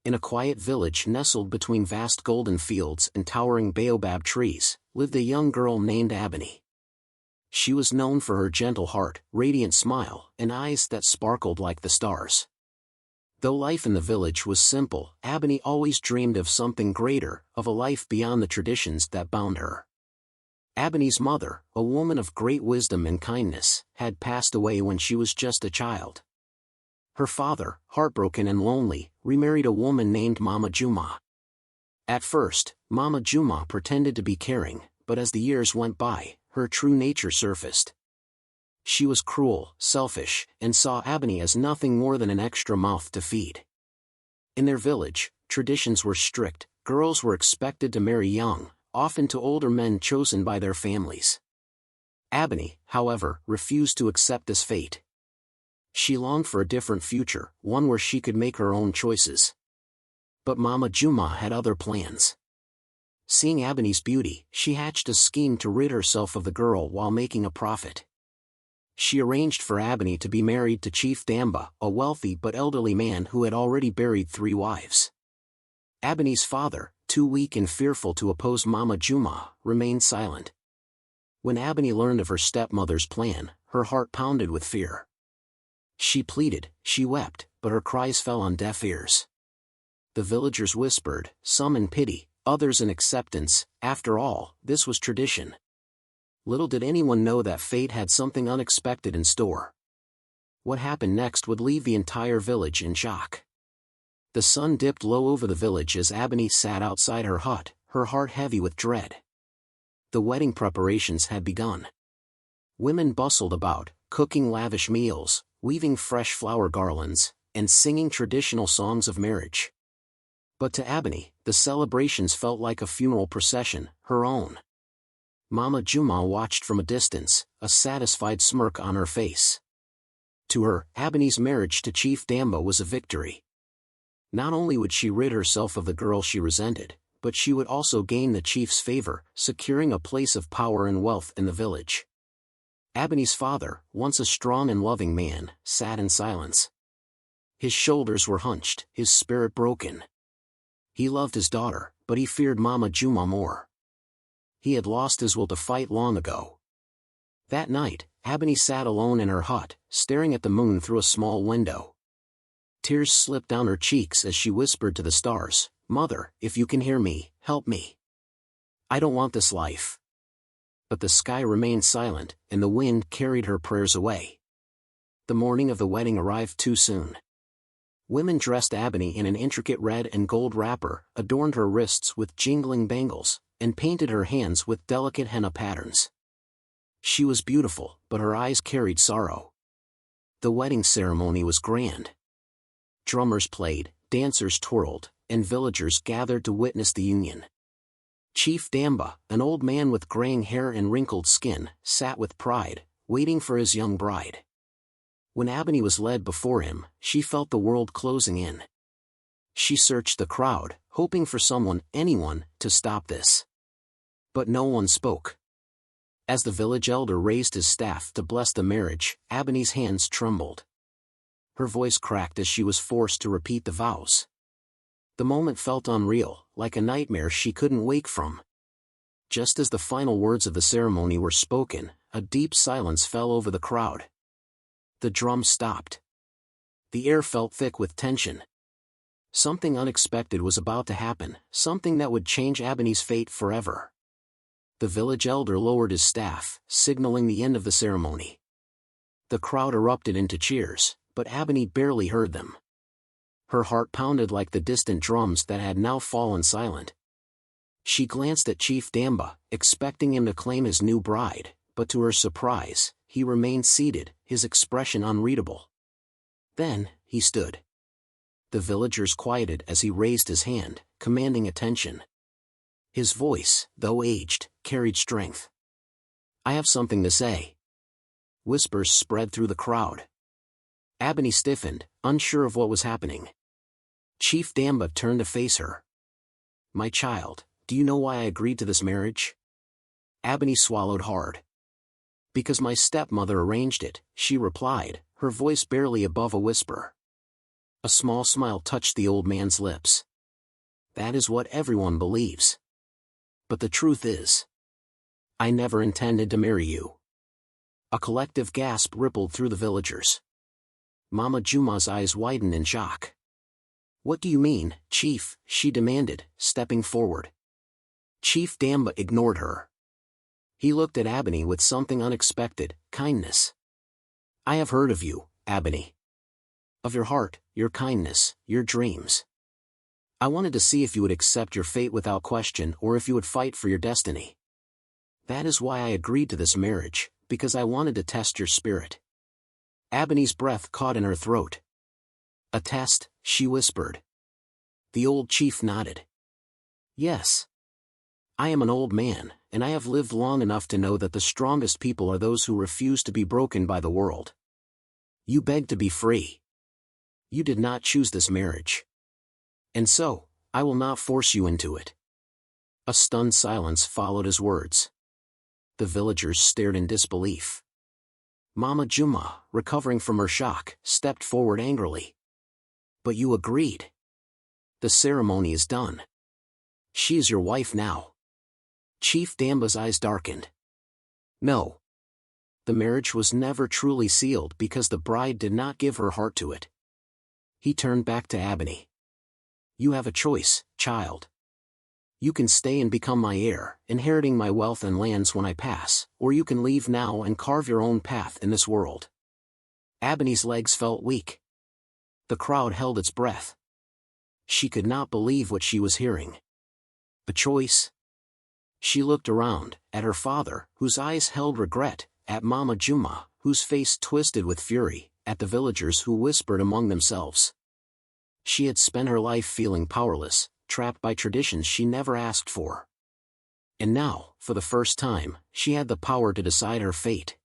In a quiet village nestled between vast golden fields and towering baobab trees, lived a young girl named Ebony. She was known for her gentle heart, radiant smile, and eyes that sparkled like the stars. Though life in the village was simple, Ebony always dreamed of something greater, of a life beyond the traditions that bound her. Ebony's mother, a woman of great wisdom and kindness, had passed away when she was just a child. Her father, heartbroken and lonely, remarried a woman named Mama Juma. At first, Mama Juma pretended to be caring, but as the years went by, her true nature surfaced. She was cruel, selfish, and saw Ebony as nothing more than an extra mouth to feed. In their village, traditions were strict. Girls were expected to marry young, often to older men chosen by their families. Ebony, however, refused to accept this fate. She longed for a different future, one where she could make her own choices. But Mama Juma had other plans. Seeing Ebony's beauty, she hatched a scheme to rid herself of the girl while making a profit. She arranged for Ebony to be married to Chief Damba, a wealthy but elderly man who had already buried 3 wives. Ebony's father, too weak and fearful to oppose Mama Juma, remained silent. When Ebony learned of her stepmother's plan, her heart pounded with fear. She pleaded, she wept, but her cries fell on deaf ears. The villagers whispered, some in pity, others in acceptance. After all, this was tradition. Little did anyone know that fate had something unexpected in store. What happened next would leave the entire village in shock. The sun dipped low over the village as Ebony sat outside her hut, her heart heavy with dread. The wedding preparations had begun. Women bustled about, cooking lavish meals, weaving fresh flower garlands, and singing traditional songs of marriage. But to Ebony, the celebrations felt like a funeral procession, her own. Mama Juma watched from a distance, a satisfied smirk on her face. To her, Ebony's marriage to Chief Damba was a victory. Not only would she rid herself of the girl she resented, but she would also gain the chief's favor, securing a place of power and wealth in the village. Ebony's father, once a strong and loving man, sat in silence. His shoulders were hunched, his spirit broken. He loved his daughter, but he feared Mama Juma more. He had lost his will to fight long ago. That night, Ebony sat alone in her hut, staring at the moon through a small window. Tears slipped down her cheeks as she whispered to the stars, "Mother, if you can hear me, help me. I don't want this life." But the sky remained silent, and the wind carried her prayers away. The morning of the wedding arrived too soon. Women dressed Ebony in an intricate red and gold wrapper, adorned her wrists with jingling bangles, and painted her hands with delicate henna patterns. She was beautiful, but her eyes carried sorrow. The wedding ceremony was grand. Drummers played, dancers twirled, and villagers gathered to witness the union. Chief Damba, an old man with graying hair and wrinkled skin, sat with pride, waiting for his young bride. When Ebony was led before him, she felt the world closing in. She searched the crowd, hoping for someone, anyone, to stop this. But no one spoke. As the village elder raised his staff to bless the marriage, Ebony's hands trembled. Her voice cracked as she was forced to repeat the vows. The moment felt unreal, like a nightmare she couldn't wake from. Just as the final words of the ceremony were spoken, a deep silence fell over the crowd. The drums stopped. The air felt thick with tension. Something unexpected was about to happen, something that would change Ebony's fate forever. The village elder lowered his staff, signaling the end of the ceremony. The crowd erupted into cheers, but Ebony barely heard them. Her heart pounded like the distant drums that had now fallen silent. She glanced at Chief Damba, expecting him to claim his new bride, but to her surprise, he remained seated, his expression unreadable. Then, he stood. The villagers quieted as he raised his hand, commanding attention. His voice, though aged, carried strength. "I have something to say." Whispers spread through the crowd. Ebony stiffened, unsure of what was happening. Chief Damba turned to face her. "My child, do you know why I agreed to this marriage?" Ebony swallowed hard. "Because my stepmother arranged it," she replied, her voice barely above a whisper. A small smile touched the old man's lips. That is what everyone believes. But the truth is, I never intended to marry you. A collective gasp rippled through the villagers. Mama Juma's eyes widened in shock. What do you mean, Chief? She demanded, stepping forward. Chief Damba ignored her. He looked at Ebony with something unexpected, kindness. I have heard of you, Ebony. Of your heart, your kindness, your dreams. I wanted to see if you would accept your fate without question or if you would fight for your destiny. That is why I agreed to this marriage, because I wanted to test your spirit. Ebony's breath caught in her throat. A test, she whispered. The old chief nodded. Yes. I am an old man, and I have lived long enough to know that the strongest people are those who refuse to be broken by the world. You begged to be free. You did not choose this marriage. And so, I will not force you into it. A stunned silence followed his words. The villagers stared in disbelief. Mama Juma, recovering from her shock, stepped forward angrily. But you agreed. The ceremony is done. She is your wife now. Chief Damba's eyes darkened. No. The marriage was never truly sealed because the bride did not give her heart to it. He turned back to Ebony. You have a choice, child. You can stay and become my heir, inheriting my wealth and lands when I pass, or you can leave now and carve your own path in this world. Ebony's legs felt weak. The crowd held its breath. She could not believe what she was hearing. A choice? She looked around, at her father, whose eyes held regret, at Mama Juma, whose face twisted with fury, at the villagers who whispered among themselves. She had spent her life feeling powerless, trapped by traditions she never asked for. And now, for the first time, she had the power to decide her fate.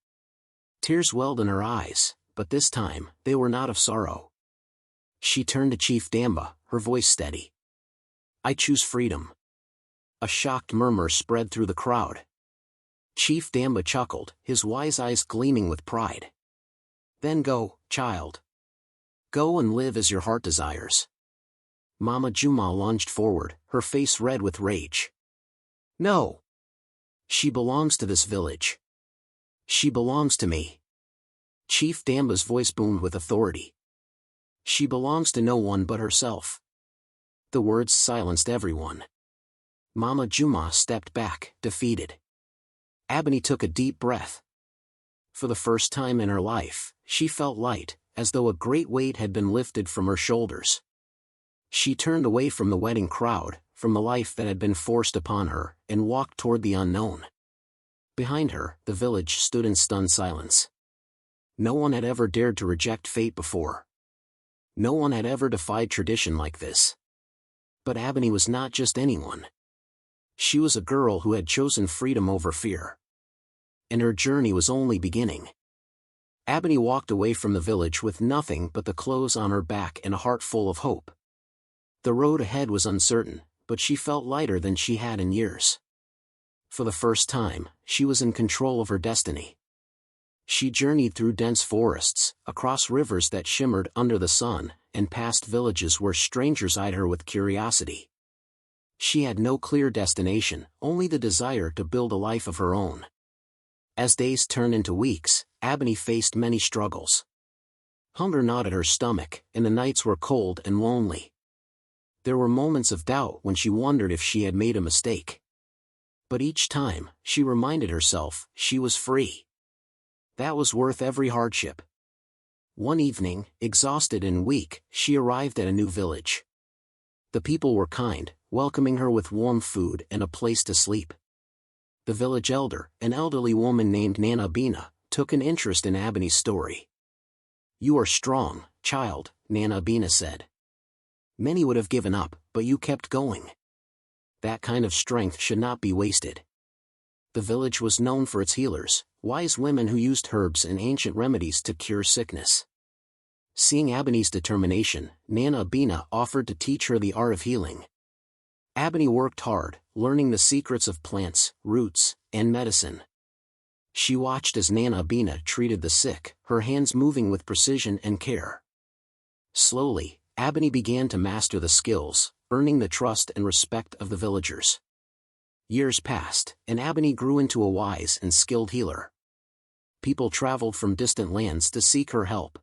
Tears welled in her eyes, but this time, they were not of sorrow. She turned to Chief Damba, her voice steady. I choose freedom. A shocked murmur spread through the crowd. Chief Damba chuckled, his wise eyes gleaming with pride. Then go, child. Go and live as your heart desires. Mama Juma lunged forward, her face red with rage. No. She belongs to this village. She belongs to me. Chief Damba's voice boomed with authority. She belongs to no one but herself. The words silenced everyone. Mama Juma stepped back, defeated. Ebony took a deep breath. For the first time in her life, she felt light, as though a great weight had been lifted from her shoulders. She turned away from the wedding crowd, from the life that had been forced upon her, and walked toward the unknown. Behind her, the village stood in stunned silence. No one had ever dared to reject fate before. No one had ever defied tradition like this. But Ebony was not just anyone. She was a girl who had chosen freedom over fear. And her journey was only beginning. Ebony walked away from the village with nothing but the clothes on her back and a heart full of hope. The road ahead was uncertain, but she felt lighter than she had in years. For the first time, she was in control of her destiny. She journeyed through dense forests, across rivers that shimmered under the sun, and past villages where strangers eyed her with curiosity. She had no clear destination, only the desire to build a life of her own. As days turned into weeks, Ebony faced many struggles. Hunger gnawed at her stomach, and the nights were cold and lonely. There were moments of doubt when she wondered if she had made a mistake. But each time, she reminded herself, she was free. That was worth every hardship. One evening, exhausted and weak, she arrived at a new village. The people were kind, welcoming her with warm food and a place to sleep. The village elder, an elderly woman named Nana Bina, took an interest in Ebony's story. You are strong, child, Nana Bina said. Many would have given up, but you kept going. That kind of strength should not be wasted. The village was known for its healers, wise women who used herbs and ancient remedies to cure sickness. Seeing Ebony's determination, Nana Bina offered to teach her the art of healing. Ebony worked hard, learning the secrets of plants, roots, and medicine. She watched as Nana Bina treated the sick, her hands moving with precision and care. Slowly, Ebony began to master the skills, earning the trust and respect of the villagers. Years passed, and Ebony grew into a wise and skilled healer. People traveled from distant lands to seek her help.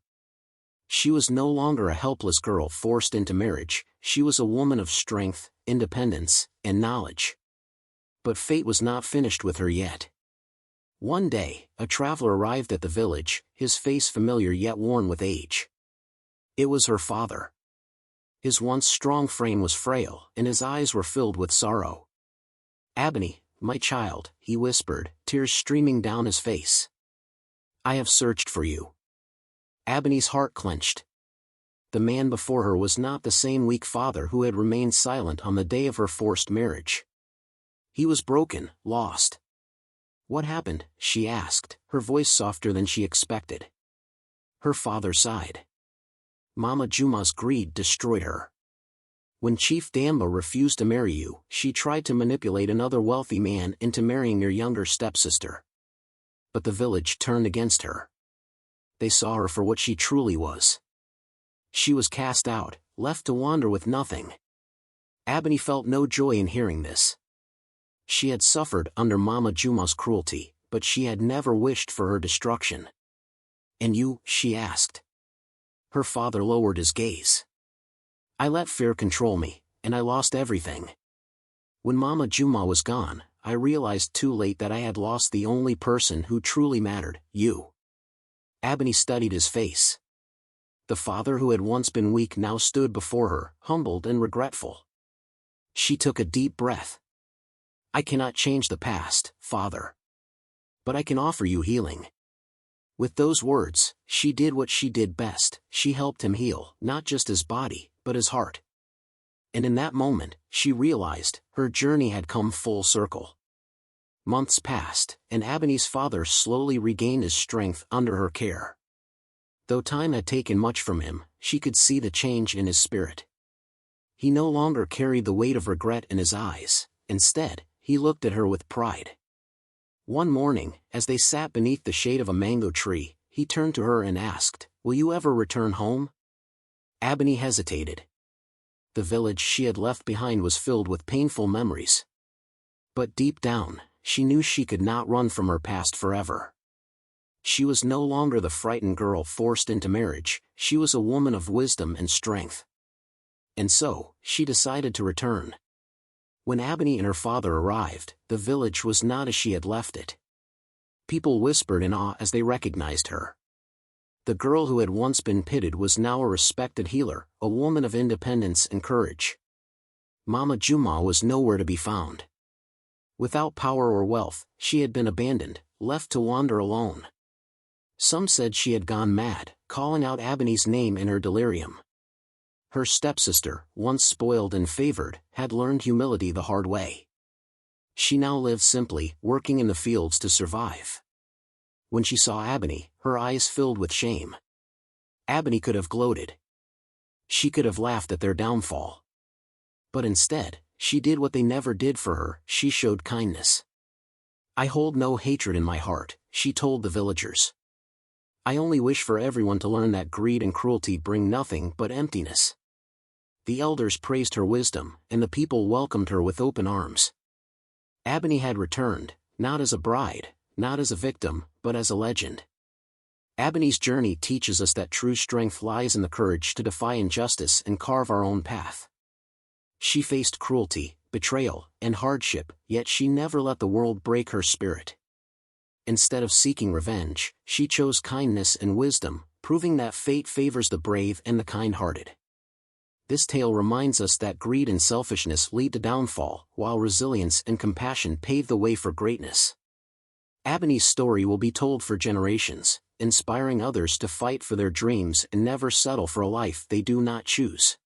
She was no longer a helpless girl forced into marriage, she was a woman of strength, independence, and knowledge. But fate was not finished with her yet. One day, a traveler arrived at the village, his face familiar yet worn with age. It was her father. His once strong frame was frail, and his eyes were filled with sorrow. "Ebony, my child," he whispered, tears streaming down his face. "I have searched for you." Ebony's heart clenched. The man before her was not the same weak father who had remained silent on the day of her forced marriage. He was broken, lost. "What happened?" she asked, her voice softer than she expected. Her father sighed. "Mama Juma's greed destroyed her. When Chief Damba refused to marry you, she tried to manipulate another wealthy man into marrying your younger stepsister. But the village turned against her. They saw her for what she truly was. She was cast out, left to wander with nothing." Ebony felt no joy in hearing this. She had suffered under Mama Juma's cruelty, but she had never wished for her destruction. "And you?" she asked. Her father lowered his gaze. "I let fear control me, and I lost everything. When Mama Juma was gone, I realized too late that I had lost the only person who truly mattered, you." Ebony studied his face. The father who had once been weak now stood before her, humbled and regretful. She took a deep breath. "I cannot change the past, father. But I can offer you healing." With those words, she did what she did best, she helped him heal, not just his body, but his heart. And in that moment, she realized, her journey had come full circle. Months passed, and Ebony's father slowly regained his strength under her care. Though time had taken much from him, she could see the change in his spirit. He no longer carried the weight of regret in his eyes, instead, he looked at her with pride. One morning, as they sat beneath the shade of a mango tree, he turned to her and asked, "Will you ever return home?" Ebony hesitated. The village she had left behind was filled with painful memories. But deep down, she knew she could not run from her past forever. She was no longer the frightened girl forced into marriage, she was a woman of wisdom and strength. And so, she decided to return. When Ebony and her father arrived, the village was not as she had left it. People whispered in awe as they recognized her. The girl who had once been pitted was now a respected healer, a woman of independence and courage. Mama Juma was nowhere to be found. Without power or wealth, she had been abandoned, left to wander alone. Some said she had gone mad, calling out Ebony's name in her delirium. Her stepsister, once spoiled and favored, had learned humility the hard way. She now lived simply, working in the fields to survive. When she saw Ebony, her eyes filled with shame. Ebony could have gloated. She could have laughed at their downfall. But instead, she did what they never did for her, she showed kindness. "I hold no hatred in my heart," she told the villagers. "I only wish for everyone to learn that greed and cruelty bring nothing but emptiness." The elders praised her wisdom, and the people welcomed her with open arms. Ebony had returned, not as a bride, not as a victim, but as a legend. Ebony's journey teaches us that true strength lies in the courage to defy injustice and carve our own path. She faced cruelty, betrayal, and hardship, yet she never let the world break her spirit. Instead of seeking revenge, she chose kindness and wisdom, proving that fate favors the brave and the kind-hearted. This tale reminds us that greed and selfishness lead to downfall, while resilience and compassion pave the way for greatness. Ebony's story will be told for generations, inspiring others to fight for their dreams and never settle for a life they do not choose.